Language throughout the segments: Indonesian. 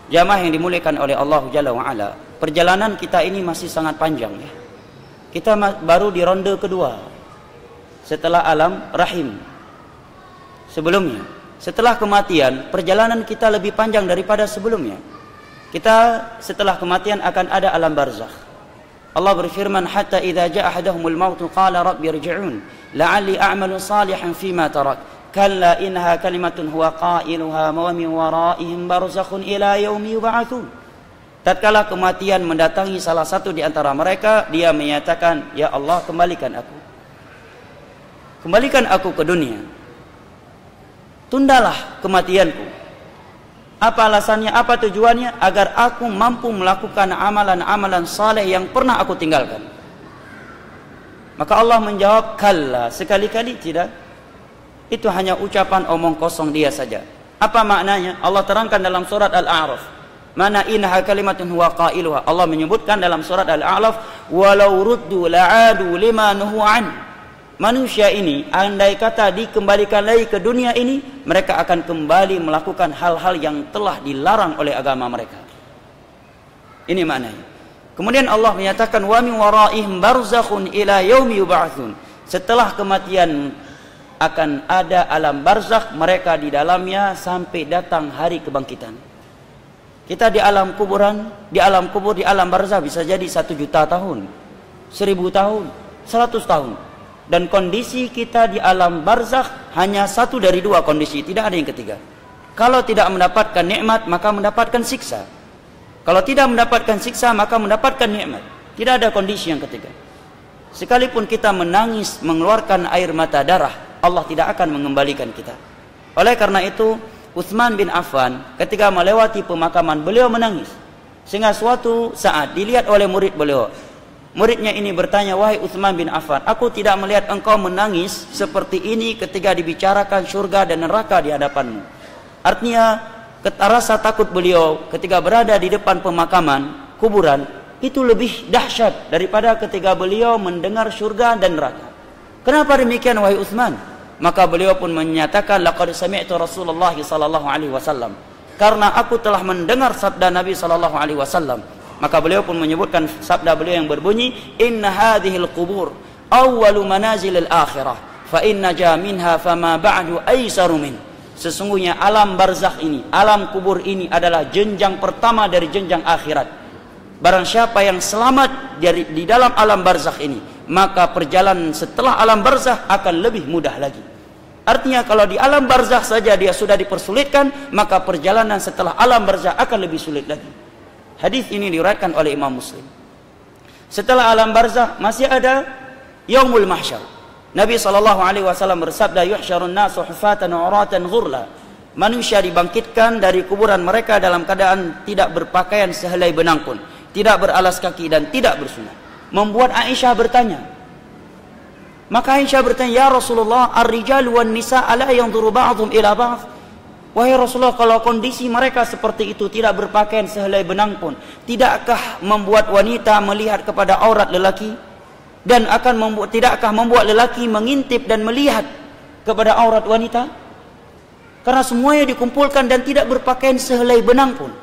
Jamaah yang dimuliakan oleh Allah Jalla wa'ala, perjalanan kita ini masih sangat panjang ya. Kita baru di ronde kedua setelah alam rahim. Sebelumnya, setelah kematian, perjalanan kita lebih panjang daripada sebelumnya. Kita setelah kematian akan ada alam barzakh. Allah berfirman, hatta idza jaa ahaduhumul maut qala rabbi irji'un la'alli a'malu salihan fima tarak kalla innaha kalimatun huwa qailuha wa min waraihim barzakhun ila yaumi yub'atsun. Tatkala kematian mendatangi salah satu di antara mereka, dia menyatakan, ya Allah, kembalikan aku ke dunia, tundalah kematianku. Apa alasannya, apa tujuannya? Agar aku mampu melakukan amalan-amalan saleh yang pernah aku tinggalkan. Maka Allah menjawab, kalla, sekali-kali tidak. Itu hanya ucapan omong kosong dia saja. Apa maknanya? Allah terangkan dalam surat Al-A'raf, mana innaha kalimatun huwa qailuha. Allah menyebutkan dalam surat Al-A'raf, walau ruddu la'adu lima nuhu an. Manusia ini, andai kata dikembalikan lagi ke dunia ini, mereka akan kembali melakukan hal-hal yang telah dilarang oleh agama mereka. Ini maknanya. Kemudian Allah menyatakan, wa min waraihim barzakhun ila yaumi yub'atsun. Setelah kematian akan ada alam barzakh, mereka di dalamnya sampai datang hari kebangkitan. Kita di alam kuburan, di alam kubur, di alam barzakh bisa jadi 1 juta tahun, 1000 tahun, 100 tahun. Dan kondisi kita di alam barzakh hanya satu dari dua kondisi, tidak ada yang ketiga. Kalau tidak mendapatkan nikmat, maka mendapatkan siksa. Kalau tidak mendapatkan siksa, maka mendapatkan nikmat. Tidak ada kondisi yang ketiga. Sekalipun kita menangis, mengeluarkan air mata darah, Allah tidak akan mengembalikan kita. Oleh karena itu, Utsman bin Affan ketika melewati pemakaman, beliau menangis. Sehingga suatu saat dilihat oleh murid beliau. Muridnya ini bertanya, wahai Utsman bin Affan, aku tidak melihat engkau menangis seperti ini ketika dibicarakan surga dan neraka di hadapanmu. Artinya, rasa takut beliau ketika berada di depan pemakaman, kuburan, itu lebih dahsyat daripada ketika beliau mendengar surga dan neraka. Kenapa demikian, wahai Utsman? Maka beliau pun menyatakan, laqad sami'tu Rasulullah sallallahu alaihi wasallam. Karena aku telah mendengar sabda Nabi sallallahu alaihi wasallam. Maka beliau pun menyebutkan sabda beliau yang berbunyi, inna hadhil qubur awwalu manazilil akhirah fa inna ja minha fama ba'du aisaru min. Sesungguhnya alam barzakh ini, alam kubur ini adalah jenjang pertama dari jenjang akhirat. Barang siapa yang selamat di dalam alam barzakh ini, maka perjalanan setelah alam barzakh akan lebih mudah lagi. Artinya kalau di alam barzakh saja dia sudah dipersulitkan, maka perjalanan setelah alam barzakh akan lebih sulit lagi. Hadis ini diriwayatkan oleh Imam Muslim. Setelah alam barzakh masih ada yaumul mahsyar. Nabi SAW bersabda, yuhsyarun nasu hufatan uratan ghurla. Manusia dibangkitkan dari kuburan mereka dalam keadaan tidak berpakaian sehelai benang pun, tidak beralas kaki dan tidak bersunat. Membuat Aisyah bertanya. Maka Aisyah bertanya, ya Rasulullah, ar-rijal wan nisa ala yanzuru ba'dhum ila ba'd. Wahai Rasulullah, kalau kondisi mereka seperti itu, tidak berpakaian sehelai benang pun, tidakkah membuat wanita melihat kepada aurat lelaki? Dan tidakkah membuat lelaki mengintip dan melihat kepada aurat wanita? Karena semuanya dikumpulkan dan tidak berpakaian sehelai benang pun.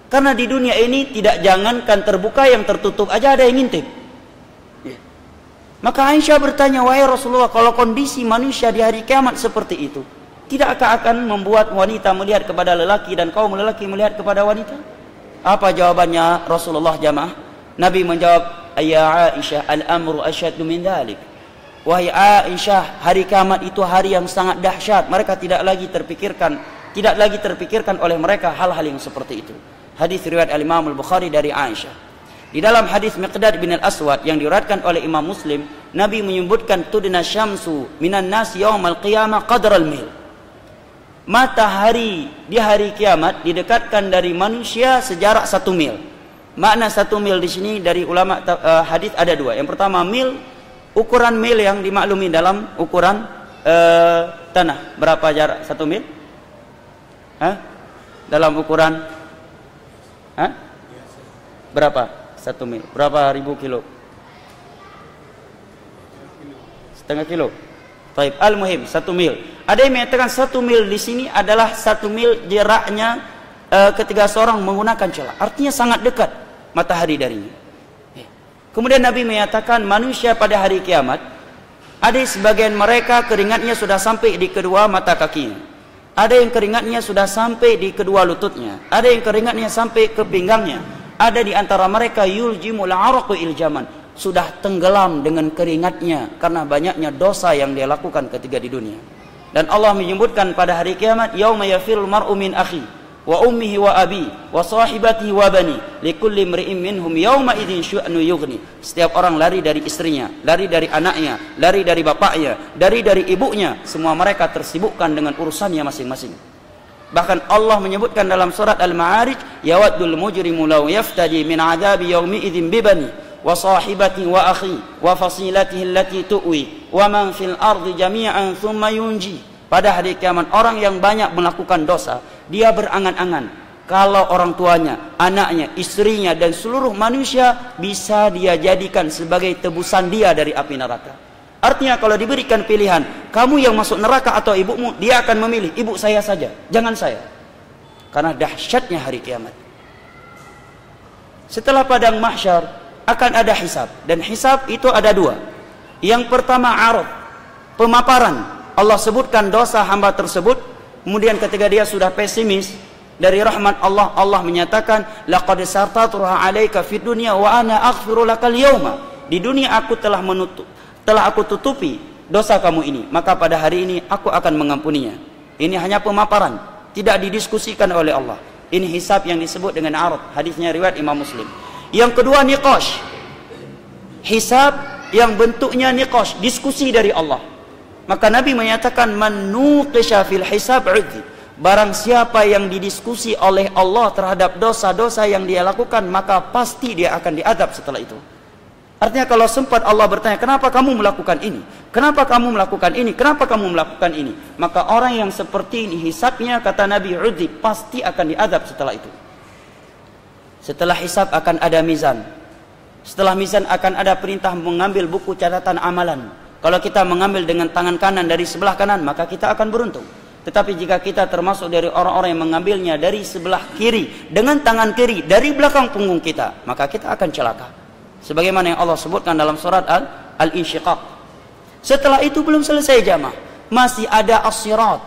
Karena di dunia ini tidak jangankan terbuka, yang tertutup aja ada yang ngintip. Maka Aisyah bertanya, wahai Rasulullah, kalau kondisi manusia di hari kiamat seperti itu, tidakkah akan membuat wanita melihat kepada lelaki dan kaum lelaki melihat kepada wanita? Apa jawabannya Rasulullah jamaah? Nabi menjawab, ya Aisyah, al-amru asyaddu min dhalik. Wahai Aisyah, hari kiamat itu hari yang sangat dahsyat. Mereka tidak lagi terpikirkan oleh mereka hal-hal yang seperti itu. Hadis riwayat Al-Imam Al-Bukhari dari Aisyah. Di dalam hadis Miqdad bin Al-Aswad yang diriwayatkan oleh Imam Muslim, Nabi menyebutkan tudna syamsu minan nas yaumal qiyamah qadral mil. Matahari di hari kiamat didekatkan dari manusia sejarak 1 mil. Makna 1 mil di sini dari ulama hadis ada 2. Yang pertama, mil, ukuran mil yang dimaklumi dalam ukuran tanah. Berapa jarak 1 mil? Dalam ukuran berapa 1 mil? Berapa ribu kilo? Setengah kilo. Taib, al-muhim 1 mil. Ada yang mengatakan 1 mil di sini adalah 1 mil jaraknya ketika seorang menggunakan celah. Artinya sangat dekat matahari darinya. Kemudian Nabi menyatakan manusia pada hari kiamat, ada sebagian mereka keringatnya sudah sampai di kedua mata kakinya. Ada yang keringatnya sudah sampai di kedua lututnya. Ada yang keringatnya sampai ke pinggangnya. Ada di antara mereka yuljimul araqu iljaman, sudah tenggelam dengan keringatnya karena banyaknya dosa yang dia lakukan ketika di dunia. Dan Allah menyebutkan pada hari kiamat, yauma yafirul mar'u min akhi wa ummihi wa abi wa sahibatihi wa bani likulli imri'in minhum yauma idzin syu'nu yughni. Setiap orang lari dari istrinya, lari dari anaknya, lari dari bapaknya, dari ibunya. Semua mereka tersibukkan dengan urusannya masing-masing. Bahkan Allah menyebutkan dalam surat Al-Ma'arij, yawaddul mujrimu law yaftaji min 'adzabi yaumi idzin bibani wa sahibatihi wa akhi wa fasilatihi allati tu'wi wa man fil ardi jami'an thumma yunji. Pada hari kiamat orang yang banyak melakukan dosa, dia berangan-angan kalau orang tuanya, anaknya, istrinya dan seluruh manusia bisa dia jadikan sebagai tebusan dia dari api neraka. Artinya kalau diberikan pilihan, kamu yang masuk neraka atau ibumu, dia akan memilih ibu saya saja, jangan saya. Karena dahsyatnya hari kiamat. Setelah padang mahsyar akan ada hisab, dan hisab itu ada dua. Yang pertama arad, pemaparan. Allah sebutkan dosa hamba tersebut, kemudian ketika dia sudah pesimis dari rahmat Allah, Allah menyatakan laqad sartatuha 'alaika fid dunya wa ana aghfiru lakal yauma. Di dunia aku telah aku tutupi dosa kamu ini, maka pada hari ini aku akan mengampuninya. Ini hanya pemaparan, tidak didiskusikan oleh Allah. Ini hisab yang disebut dengan arad. Hadisnya riwayat Imam Muslim. Yang kedua niqash. Hisab yang bentuknya niqash, diskusi dari Allah. Maka Nabi menyatakan man nuqisha fil hisab udzib. Barang siapa yang didiskusi oleh Allah terhadap dosa-dosa yang dia lakukan, maka pasti dia akan diadab setelah itu. Artinya kalau sempat Allah bertanya, kenapa kamu melakukan ini? Kenapa kamu melakukan ini? Kenapa kamu melakukan ini? Maka orang yang seperti ini hisabnya, kata Nabi, udzib, pasti akan diadab setelah itu. Setelah hisab akan ada mizan. Setelah mizan akan ada perintah mengambil buku catatan amalan. Kalau kita mengambil dengan tangan kanan dari sebelah kanan, maka kita akan beruntung. Tetapi jika kita termasuk dari orang-orang yang mengambilnya dari sebelah kiri, dengan tangan kiri, dari belakang punggung kita, maka kita akan celaka. Sebagaimana yang Allah sebutkan dalam surat Al-Insyiqaq. Setelah itu belum selesai jamaah. Masih ada as-sirat.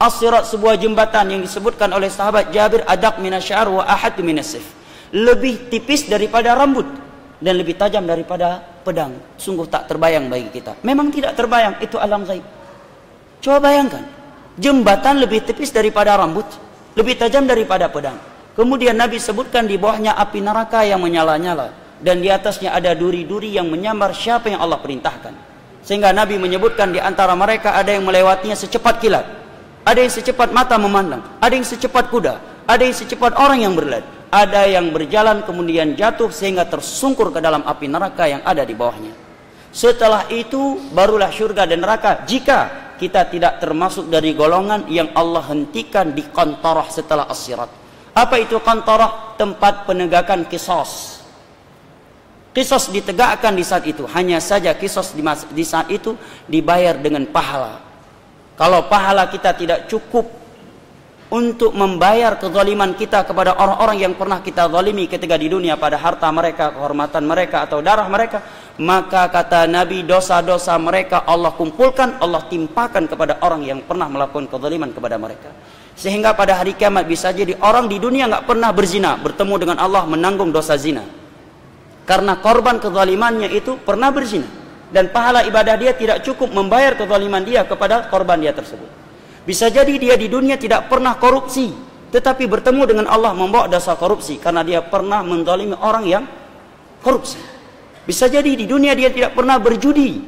As-sirat sebuah jembatan yang disebutkan oleh sahabat Jabir, adaq minasy'ar wa ahad minasif. Lebih tipis daripada rambut dan lebih tajam daripada pedang. Sungguh tak terbayang bagi kita. Memang tidak terbayang, itu alam gaib. Coba bayangkan, jembatan lebih tipis daripada rambut, lebih tajam daripada pedang. Kemudian Nabi sebutkan di bawahnya api neraka yang menyala-nyala, dan di atasnya ada duri-duri yang menyambar siapa yang Allah perintahkan. Sehingga Nabi menyebutkan di antara mereka ada yang melewatinya secepat kilat, ada yang secepat mata memandang, ada yang secepat kuda, ada yang secepat orang yang berlari. Ada yang berjalan kemudian jatuh sehingga tersungkur ke dalam api neraka yang ada di bawahnya. Setelah itu barulah surga dan neraka jika kita tidak termasuk dari golongan yang Allah hentikan di qantarah setelah as-sirat. Apa itu qantarah? Tempat penegakan qisas. Qisas ditegakkan di saat itu. Hanya saja qisas di saat itu dibayar dengan pahala. Kalau pahala kita tidak cukup untuk membayar kezaliman kita kepada orang-orang yang pernah kita zalimi ketika di dunia pada harta mereka, kehormatan mereka atau darah mereka, maka kata Nabi dosa-dosa mereka Allah kumpulkan, Allah timpakan kepada orang yang pernah melakukan kezaliman kepada mereka. Sehingga pada hari kiamat bisa jadi orang di dunia nggak pernah berzina, bertemu dengan Allah menanggung dosa zina. Karena korban kezalimannya itu pernah berzina, dan pahala ibadah dia tidak cukup membayar kezaliman dia kepada korban dia tersebut. Bisa jadi dia di dunia tidak pernah korupsi, tetapi bertemu dengan Allah membawa dosa korupsi karena dia pernah menzalimi orang yang korupsi. Bisa jadi di dunia dia tidak pernah berjudi,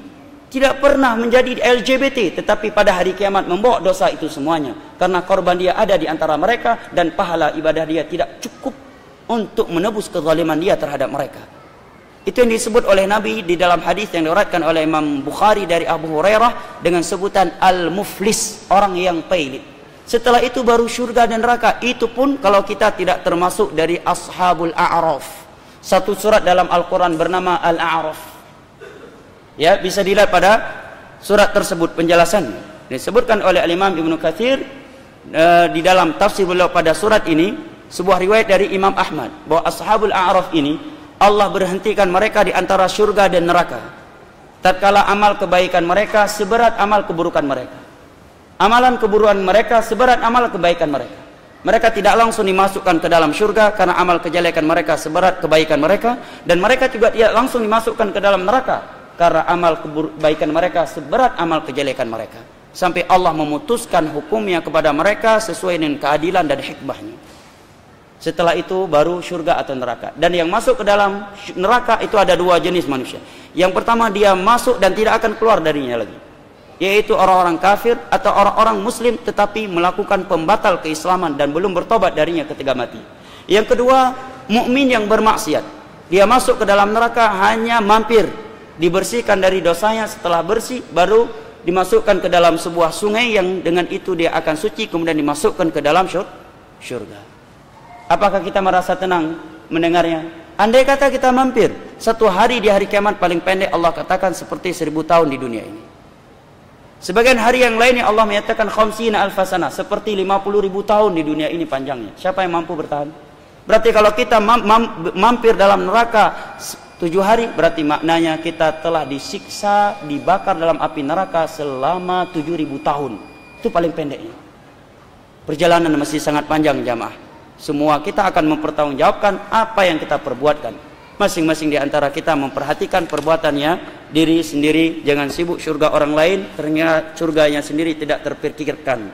tidak pernah menjadi LGBT, tetapi pada hari kiamat membawa dosa itu semuanya karena korban dia ada di antara mereka dan pahala ibadah dia tidak cukup untuk menebus kezaliman dia terhadap mereka. Itu yang disebut oleh Nabi di dalam hadis yang diriwayatkan oleh Imam Bukhari dari Abu Hurairah dengan sebutan al-muflis, orang yang pailit. Setelah itu baru surga dan neraka. Itu pun kalau kita tidak termasuk dari ashabul a'raf. Satu surat dalam Al-Quran bernama Al-A'raf. Ya, bisa dilihat pada surat tersebut penjelasannya. Disebutkan oleh Imam Ibnu Katsir di dalam tafsir beliau pada surat ini, sebuah riwayat dari Imam Ahmad bahwa ashabul a'raf ini Allah berhentikan mereka di antara surga dan neraka tatkala amal kebaikan mereka seberat amal keburukan mereka. Amalan keburukan mereka seberat amal kebaikan mereka. Mereka tidak langsung dimasukkan ke dalam surga karena amal kejelekan mereka seberat kebaikan mereka, dan mereka juga tidak langsung dimasukkan ke dalam neraka karena amal kebaikan mereka seberat amal kejelekan mereka. Sampai Allah memutuskan hukumnya kepada mereka sesuai dengan keadilan dan hikmahnya. Setelah itu baru surga atau neraka. Dan yang masuk ke dalam neraka itu ada dua jenis manusia. Yang pertama, dia masuk dan tidak akan keluar darinya lagi, yaitu orang-orang kafir atau orang-orang muslim tetapi melakukan pembatal keislaman dan belum bertobat darinya ketika mati. Yang kedua, mukmin yang bermaksiat. Dia masuk ke dalam neraka hanya mampir, dibersihkan dari dosanya, setelah bersih baru dimasukkan ke dalam sebuah sungai yang dengan itu dia akan suci, kemudian dimasukkan ke dalam surga. Apakah kita merasa tenang mendengarnya? Andai kata kita mampir, satu hari di hari kiamat paling pendek Allah katakan seperti 1000 tahun di dunia ini. Sebagian hari yang lainnya Allah menyatakan khamsina alfasana, seperti 50.000 tahun di dunia ini panjangnya. Siapa yang mampu bertahan? Berarti kalau kita mampir dalam neraka 7 hari, berarti maknanya kita telah disiksa, dibakar dalam api neraka selama 7.000 tahun. Itu paling pendeknya. Perjalanan masih sangat panjang jamaah. Semua kita akan mempertanggungjawabkan apa yang kita perbuatkan. Masing-masing di antara kita memperhatikan perbuatannya diri sendiri, jangan sibuk surga orang lain, ternyata surganya sendiri tidak terpikirkan.